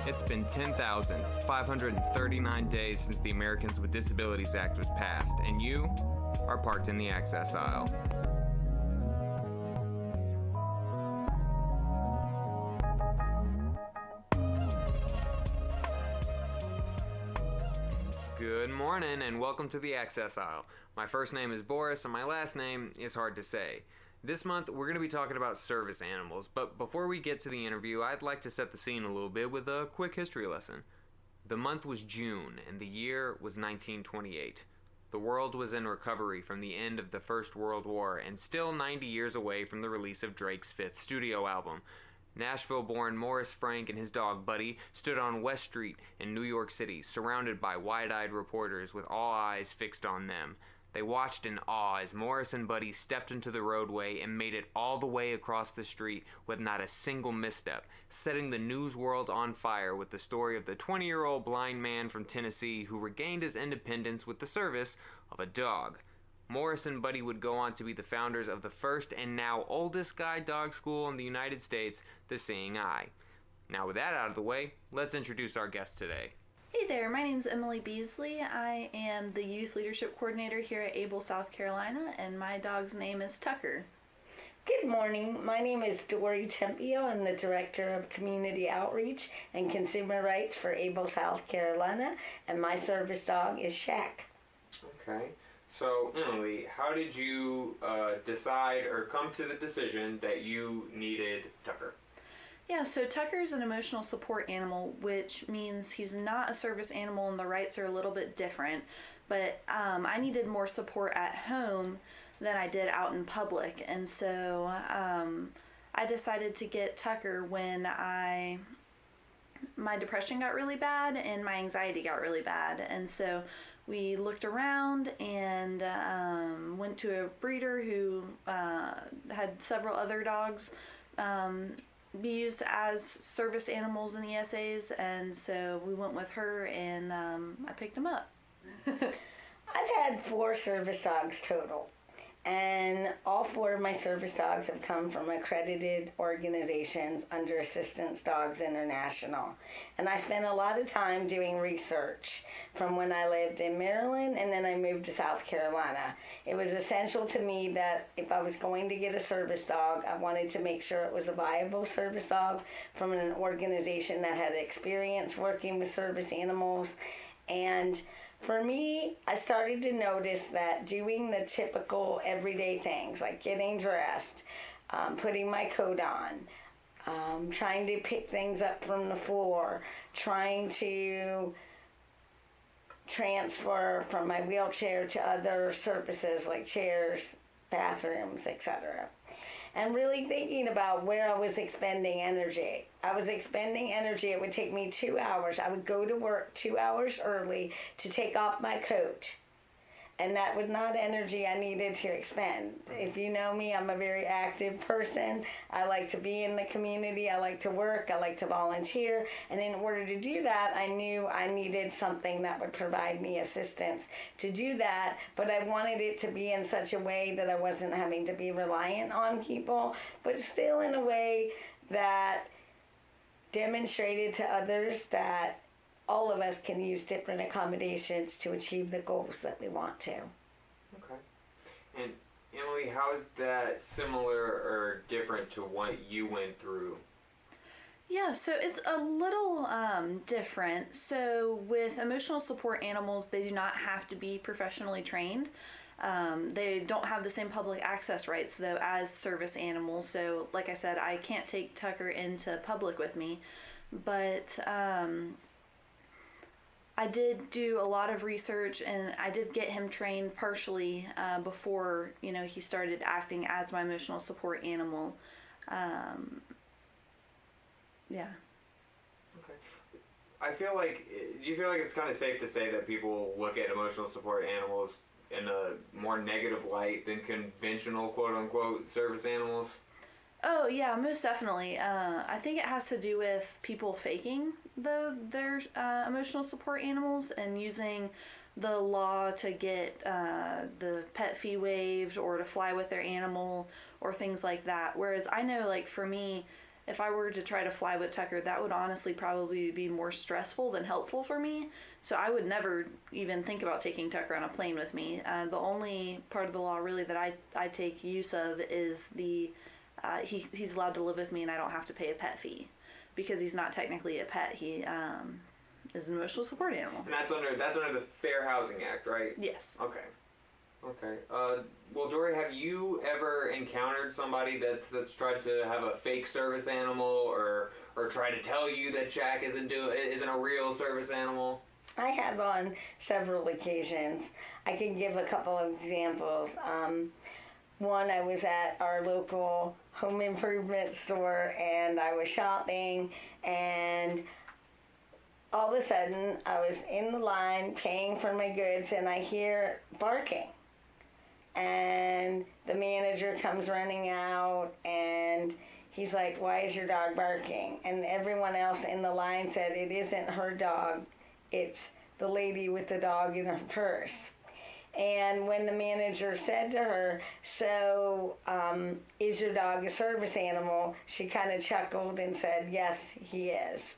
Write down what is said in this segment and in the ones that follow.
It's been 10,539 days since the Americans with Disabilities Act was passed, and you are parked in the access aisle. Good morning and welcome to the access aisle. My first name is Boris and my last name is hard to say. This month we're going to be talking about service animals, but before we get to the interview, I'd like to set the scene a little bit with a quick history lesson. The month was June and the year was 1928. The world was in recovery from the end of the First World War and still 90 years away from the release of Drake's fifth studio album. Nashville-born Morris Frank and his dog Buddy stood on West Street in New York City, surrounded by wide-eyed reporters with all eyes fixed on them. They watched in awe as Morris and Buddy stepped into the roadway and made it all the way across the street with not a single misstep, setting the news world on fire with the story of the 20-year-old blind man from Tennessee who regained his independence with the service of a dog. Morris and Buddy would go on to be the founders of the first and now oldest guide dog school in the United States, the Seeing Eye. Now with that out of the way, let's introduce our guest today. Hey there, my name's Emily Beasley. I am the Youth Leadership Coordinator here at Able, South Carolina, and my dog's name is Tucker. Good morning. My name is Dori. I'm the Director of Community Outreach and Consumer Rights for Able, South Carolina, and my service dog is Shaq. Okay. So, Emily, how did you decide or come to the decision that you needed Tucker? Yeah, so Tucker is an emotional support animal, which means he's not a service animal and the rights are a little bit different. But I needed more support at home than I did out in public. And so I decided to get Tucker when my depression got really bad and my anxiety got really bad. And so we looked around and went to a breeder who had several other dogs be used as service animals in ESAs, and so we went with her and I picked him up. I've had 4 service dogs total, and all 4 of my service dogs have come from accredited organizations under Assistance Dogs International. And I spent a lot of time doing research from when I lived in Maryland and then I moved to South Carolina. It was essential to me that if I was going to get a service dog, I wanted to make sure it was a viable service dog from an organization that had experience working with service animals. And for me, I started to notice that doing the typical everyday things like getting dressed, putting my coat on, trying to pick things up from the floor, trying to transfer from my wheelchair to other surfaces like chairs, bathrooms, etc. And really thinking about where I was expending energy. I was expending energy. It would take me 2 hours. I would go to work 2 hours early to take off my coat. And that was not energy I needed to expend. If you know me, I'm a very active person. I like to be in the community. I like to work. I like to volunteer. And in order to do that, I knew I needed something that would provide me assistance to do that. But I wanted it to be in such a way that I wasn't having to be reliant on people, but still in a way that demonstrated to others that all of us can use different accommodations to achieve the goals that we want to. Okay. And Emily, how is that similar or different to what you went through? Yeah, so it's a little different. So with emotional support animals, they do not have to be professionally trained. They don't have the same public access rights, though, as service animals. So like I said, I can't take Tucker into public with me, but I did do a lot of research and I did get him trained partially before, he started acting as my emotional support animal. Yeah. Okay. Do you feel like it's kind of safe to say that people look at emotional support animals in a more negative light than conventional quote-unquote service animals? Oh yeah, most definitely. I think it has to do with people faking their emotional support animals and using the law to get the pet fee waived or to fly with their animal or things like that. Whereas I know, like for me, if I were to try to fly with Tucker, that would honestly probably be more stressful than helpful for me. So I would never even think about taking Tucker on a plane with me. The only part of the law really that I take use of is he's allowed to live with me and I don't have to pay a pet fee, because he's not technically a pet. He is an emotional support animal. And that's under the Fair Housing Act, right? Yes. Okay. Well, Dori, have you ever encountered somebody that's tried to have a fake service animal, or try to tell you that Jack isn't a real service animal? I have on several occasions. I can give a couple of examples. One, I was at our local home improvement store and I was shopping, and all of a sudden I was in the line paying for my goods and I hear barking. And the manager comes running out and he's like, "Why is your dog barking?" And everyone else in the line said, "It isn't her dog, it's the lady with the dog in her purse." And when the manager said to her, "So, is your dog a service animal?" she kind of chuckled and said, "Yes, he is."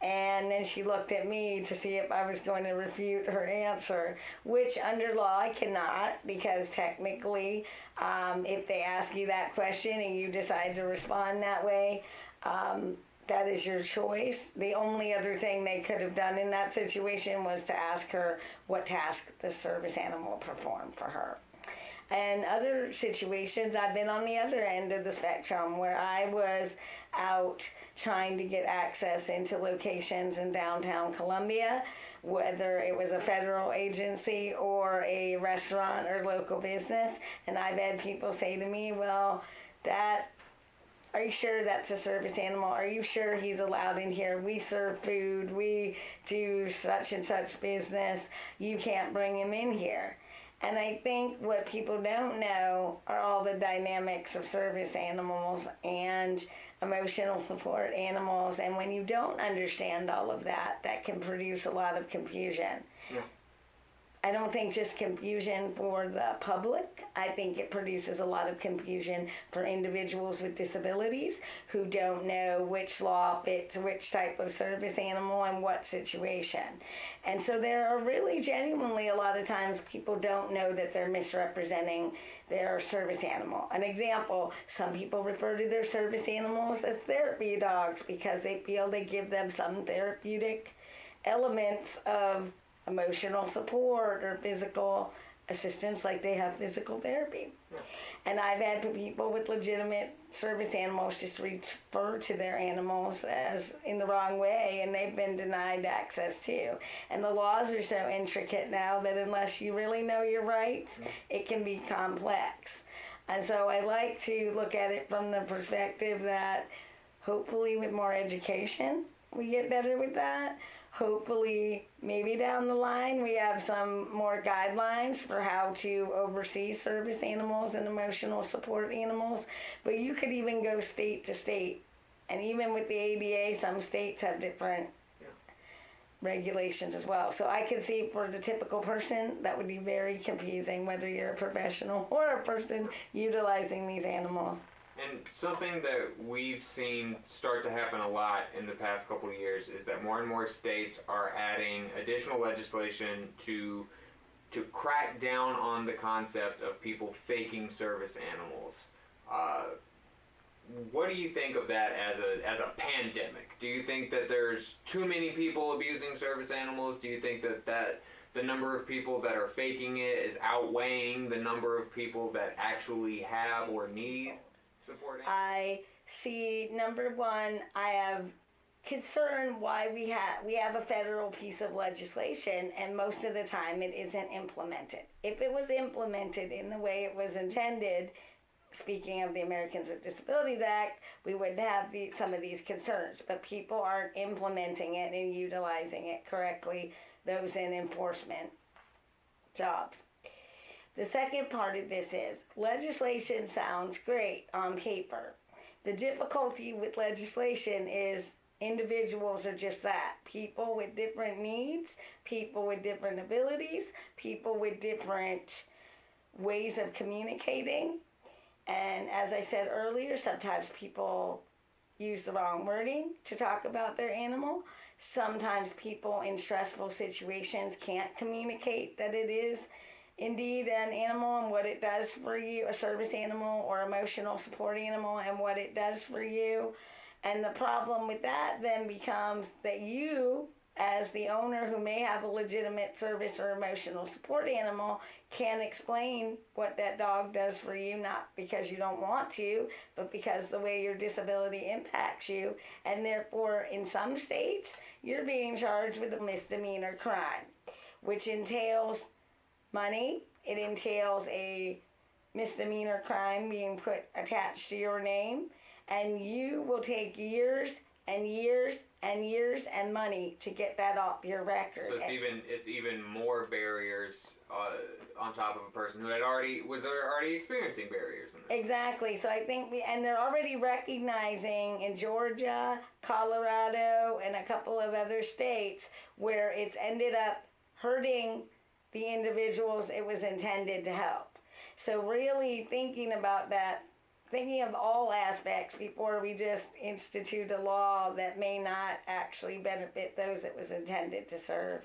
And then she looked at me to see if I was going to refute her answer, which under law I cannot, because technically if they ask you that question and you decide to respond that way, that is your choice. The only other thing they could have done in that situation was to ask her what task the service animal performed for her. In other situations, I've been on the other end of the spectrum where I was out trying to get access into locations in downtown Columbia, whether it was a federal agency or a restaurant or local business, and I've had people say to me, "Well, are you sure that's a service animal? Are you sure he's allowed in here? We serve food, we do such and such business, you can't bring him in here." And I think what people don't know are all the dynamics of service animals and emotional support animals. And when you don't understand all of that, that can produce a lot of confusion. Yeah. I don't think just confusion for the public. I think it produces a lot of confusion for individuals with disabilities who don't know which law fits which type of service animal and what situation. And so there are really genuinely a lot of times people don't know that they're misrepresenting their service animal. An example, some people refer to their service animals as therapy dogs because they feel they give them some therapeutic elements of emotional support or physical assistance, like they have physical therapy. Yeah. And I've had people with legitimate service animals just refer to their animals as in the wrong way, and they've been denied access too. And the laws are so intricate now that unless you really know your rights, it can be complex. And so I like to look at it from the perspective that hopefully with more education, we get better with that. Hopefully, maybe down the line, we have some more guidelines for how to oversee service animals and emotional support animals. But you could even go state to state. And even with the ADA, some states have different regulations as well. So I could see for the typical person, that would be very confusing, whether you're a professional or a person utilizing these animals. And something that we've seen start to happen a lot in the past couple of years is that more and more states are adding additional legislation to crack down on the concept of people faking service animals. What do you think of that as a pandemic? Do you think that there's too many people abusing service animals? Do you think that the number of people that are faking it is outweighing the number of people that actually have or need support animals? I see, number one, I have concern why we have a federal piece of legislation and most of the time it isn't implemented. If it was implemented in the way it was intended, speaking of the Americans with Disabilities Act, we wouldn't have some of these concerns, but people aren't implementing it and utilizing it correctly, those in enforcement jobs. The second part of this is legislation sounds great on paper. The difficulty with legislation is individuals are just that. People with different needs, people with different abilities, people with different ways of communicating. And as I said earlier, sometimes people use the wrong wording to talk about their animal. Sometimes people in stressful situations can't communicate that it is indeed an animal and what it does for you, a service animal or emotional support animal, and what it does for you. And the problem with that then becomes that you, as the owner who may have a legitimate service or emotional support animal, can explain what that dog does for you, not because you don't want to, but because the way your disability impacts you. And therefore, in some states, you're being charged with a misdemeanor crime, which entails money. It entails a misdemeanor crime being attached to your name, and you will take years and years and years and money to get that off your record. So it's even more barriers on top of a person who was already experiencing barriers in this. Exactly. So I think and they're already recognizing in Georgia, Colorado, and a couple of other states where it's ended up hurting the individuals it was intended to help. So really thinking about that, thinking of all aspects before we just institute a law that may not actually benefit those it was intended to serve.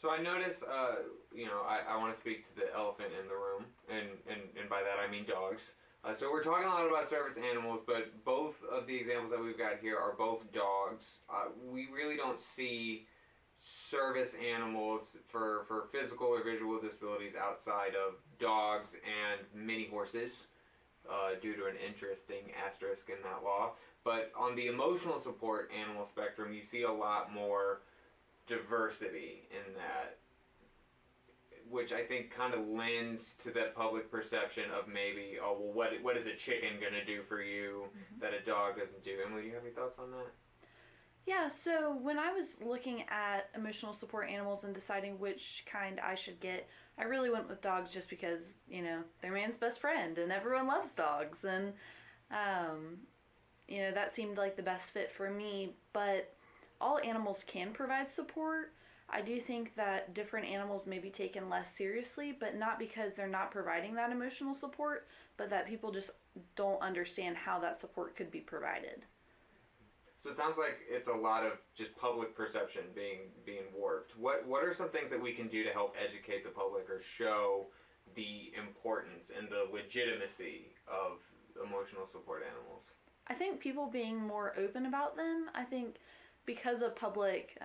So I notice, I want to speak to the elephant in the room, and by that I mean dogs. So we're talking a lot about service animals, but both of the examples that we've got here are both dogs. We really don't see service animals for physical or visual disabilities outside of dogs and mini horses, due to an interesting asterisk in that law. But on the emotional support animal spectrum, you see a lot more diversity in that, which I think kind of lends to that public perception of maybe, oh, well, what is a chicken going to do for you that a dog doesn't do? Emily, do you have any thoughts on that? Yeah, so when I was looking at emotional support animals and deciding which kind I should get, I really went with dogs just because, they're man's best friend and everyone loves dogs. And, that seemed like the best fit for me. But all animals can provide support. I do think that different animals may be taken less seriously, but not because they're not providing that emotional support, but that people just don't understand how that support could be provided. So it sounds like it's a lot of just public perception being warped. What are some things that we can do to help educate the public or show the importance and the legitimacy of emotional support animals? I think people being more open about them. I think because of public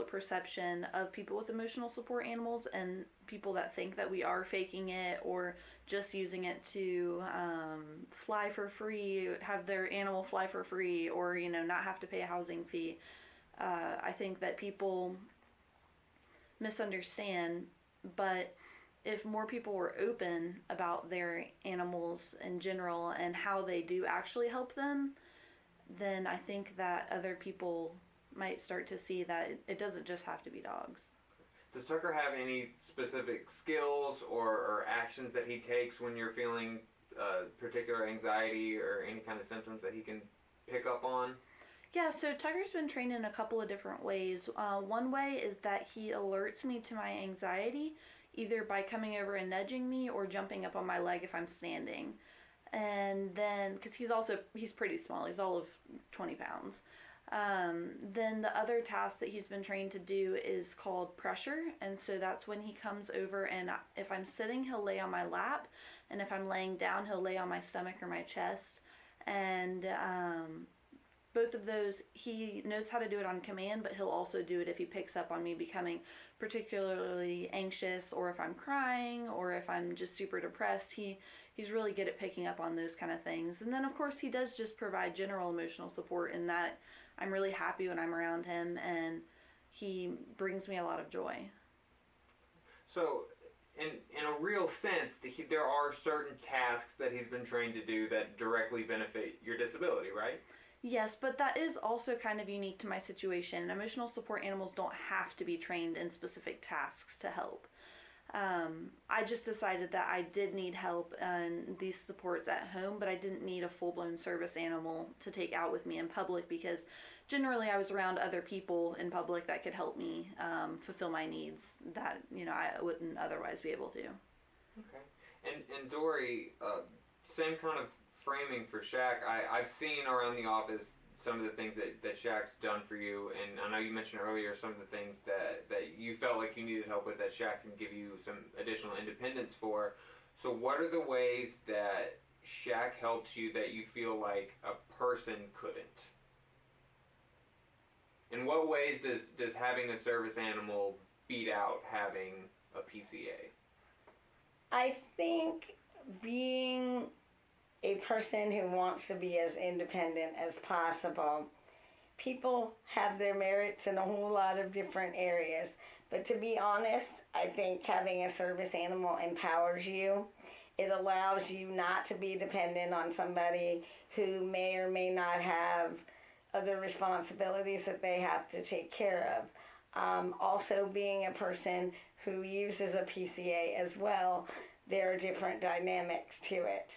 perception of people with emotional support animals and people that think that we are faking it or just using it to fly for free, have their animal fly for free, or not have to pay a housing fee. I think that people misunderstand, but if more people were open about their animals in general and how they do actually help them, then I think that other people might start to see that it doesn't just have to be dogs. Does Tucker have any specific skills or actions that he takes when you're feeling particular anxiety or any kind of symptoms that he can pick up on? Yeah, so Tucker's been trained in a couple of different ways. One way is that he alerts me to my anxiety, either by coming over and nudging me or jumping up on my leg if I'm standing. And then, because he's pretty small, he's all of 20 pounds. Then the other task that he's been trained to do is called pressure, and so that's when he comes over, and if I'm sitting, he'll lay on my lap, and if I'm laying down, he'll lay on my stomach or my chest. And both of those, he knows how to do it on command, but he'll also do it if he picks up on me becoming particularly anxious, or if I'm crying, or if I'm just super depressed. He's really good at picking up on those kind of things. And then of course he does just provide general emotional support in that I'm really happy when I'm around him, and he brings me a lot of joy. So in a real sense, there are certain tasks that he's been trained to do that directly benefit your disability, right? Yes, but that is also kind of unique to my situation. Emotional support animals don't have to be trained in specific tasks to help. I just decided that I did need help in these supports at home, but I didn't need a full-blown service animal to take out with me in public, because generally I was around other people in public that could help me fulfill my needs that I wouldn't otherwise be able to. Okay. And Dori, same kind of framing for Shaq, I've seen around the office some of the things that Shaq's done for you, and I know you mentioned earlier some of the things that you felt like you needed help with that Shaq can give you some additional independence for. So what are the ways that Shaq helps you that you feel like a person couldn't? In what ways does having a service animal beat out having a PCA? I think being a person who wants to be as independent as possible, people have their merits in a whole lot of different areas. But to be honest, I think having a service animal empowers you. It allows you not to be dependent on somebody who may or may not have other responsibilities that they have to take care of. Also, being a person who uses a PCA as well, there are different dynamics to it.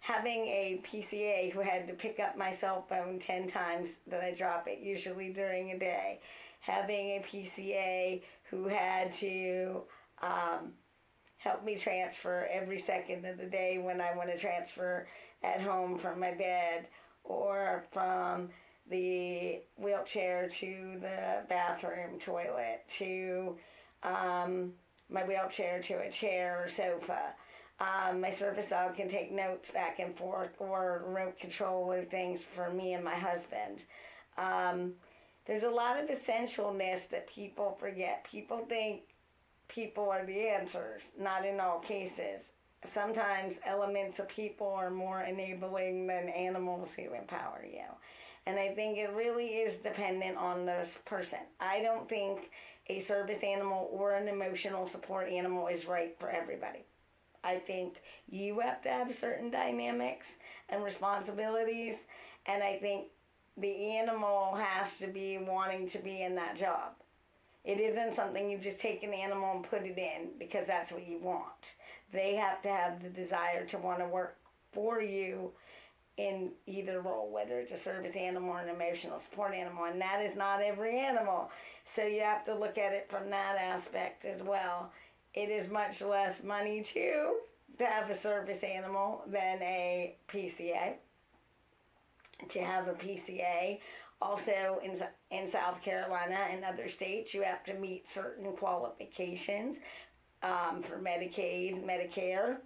Having a PCA who had to pick up my cell phone 10 times that I drop it, usually during a day. Having a PCA who had to help me transfer every second of the day when I want to transfer at home from my bed or from the wheelchair to the bathroom toilet to my wheelchair to a chair or sofa. My service dog can take notes back and forth or remote control with things for me and my husband. There's a lot of essentialness that people forget. People think people are the answers, not in all cases. Sometimes elements of people are more enabling than animals who empower you. And I think it really is dependent on this person. I don't think a service animal or an emotional support animal is right for everybody. I think you have to have certain dynamics and responsibilities, and I think the animal has to be wanting to be in that job. It isn't something you just take an animal and put it in because that's what you want. They have to have the desire to want to work for you in either role, whether it's a service animal or an emotional support animal, and that is not every animal. So you have to look at it from that aspect as well. It is much less money, too, to have a service animal than a PCA. To have a PCA, also in South Carolina and other states, you have to meet certain qualifications for Medicaid, Medicare,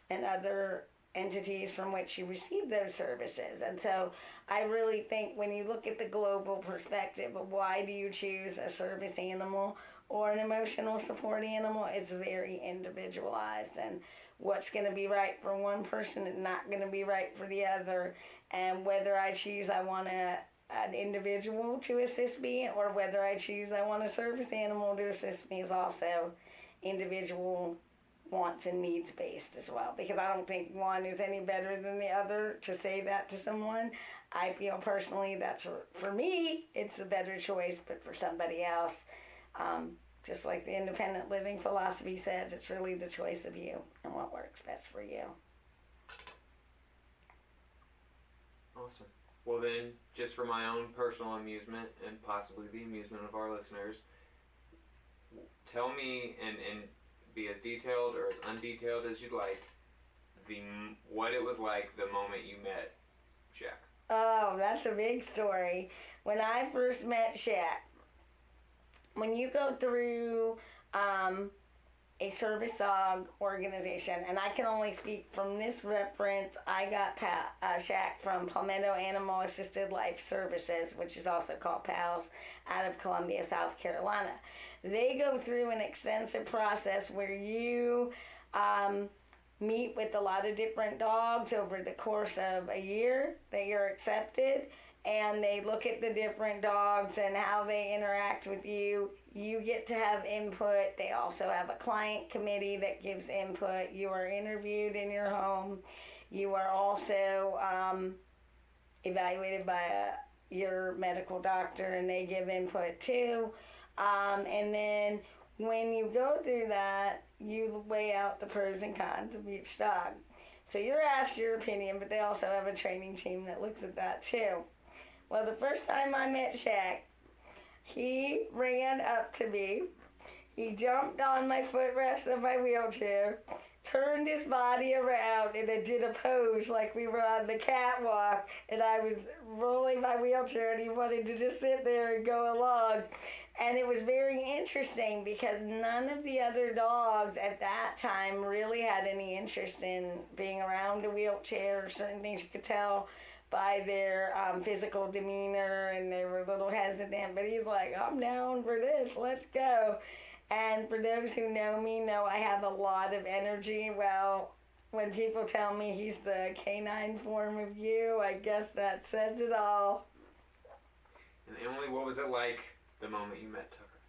and other entities from which you receive those services. And so I really think when you look at the global perspective of why do you choose a service animal or an emotional support animal, it's very individualized, and what's going to be right for one person is not going to be right for the other. And whether I choose I want an individual to assist me or whether I choose I want a service animal to assist me is also individual wants and needs based as well, because I don't think one is any better than the other. To say that to someone, I feel personally that's for me it's a better choice, but for somebody else, just like the independent living philosophy says, it's really the choice of you and what works best for you. Awesome. Well then, just for my own personal amusement and possibly the amusement of our listeners, tell me and be as detailed or as undetailed as you'd like, what it was like the moment you met Shaq. Oh, that's a big story. When I first met Shaq, when you go through a service dog organization, and I can only speak from this reference, I got Shaq from Palmetto Animal Assisted Life Services, which is also called PALS, out of Columbia, South Carolina. They go through an extensive process where you meet with a lot of different dogs over the course of a year that you're accepted, and they look at the different dogs and how they interact with you. You get to have input. They also have a client committee that gives input. You are interviewed in your home. You are also evaluated by your medical doctor, and they give input too. And then when you go through that, you weigh out the pros and cons of each dog. So you're asked your opinion, but they also have a training team that looks at that too. Well, the first time I met Shaq, he ran up to me. He jumped on my footrest of my wheelchair, turned his body around and it did a pose like we were on the catwalk, and I was rolling my wheelchair and he wanted to just sit there and go along. And it was very interesting because none of the other dogs at that time really had any interest in being around a wheelchair or certain things. You could tell by their physical demeanor, and they were a little hesitant, but he's like, I'm down for this, let's go. And for those who know me, know I have a lot of energy. Well, when people tell me he's the canine form of you, I guess that says it all. And Emily, what was it like the moment you met Tucker?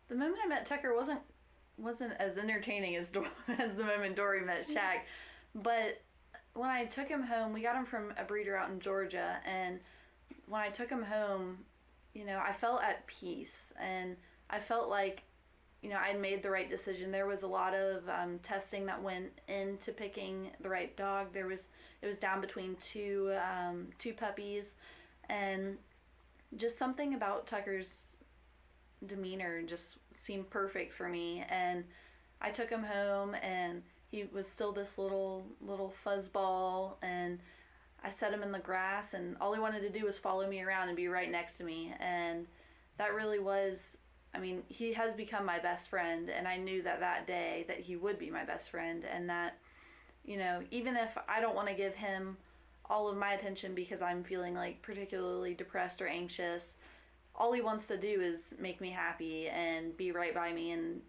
The moment I met Tucker wasn't as entertaining as as the moment Dori met Shaq, but when I took him home, we got him from a breeder out in Georgia, and when I took him home, I felt at peace, and I felt like, I had made the right decision. There was a lot of testing that went into picking the right dog. It was down between two puppies, and just something about Tucker's demeanor just seemed perfect for me. And I took him home, and he was still this little fuzzball, and I set him in the grass, and all he wanted to do was follow me around and be right next to me. And that really was, he has become my best friend, and I knew that day that he would be my best friend, and that, even if I don't want to give him all of my attention because I'm feeling like particularly depressed or anxious, all he wants to do is make me happy and be right by me, and,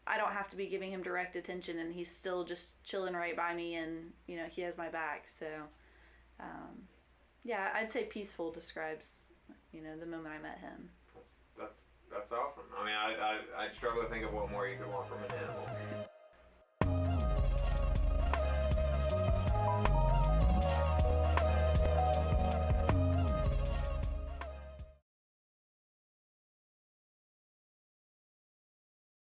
I don't have to be giving him direct attention, and he's still just chilling right by me, and, he has my back. So, yeah, I'd say peaceful describes, the moment I met him. That's awesome. I'd struggle to think of what more you could want from an animal.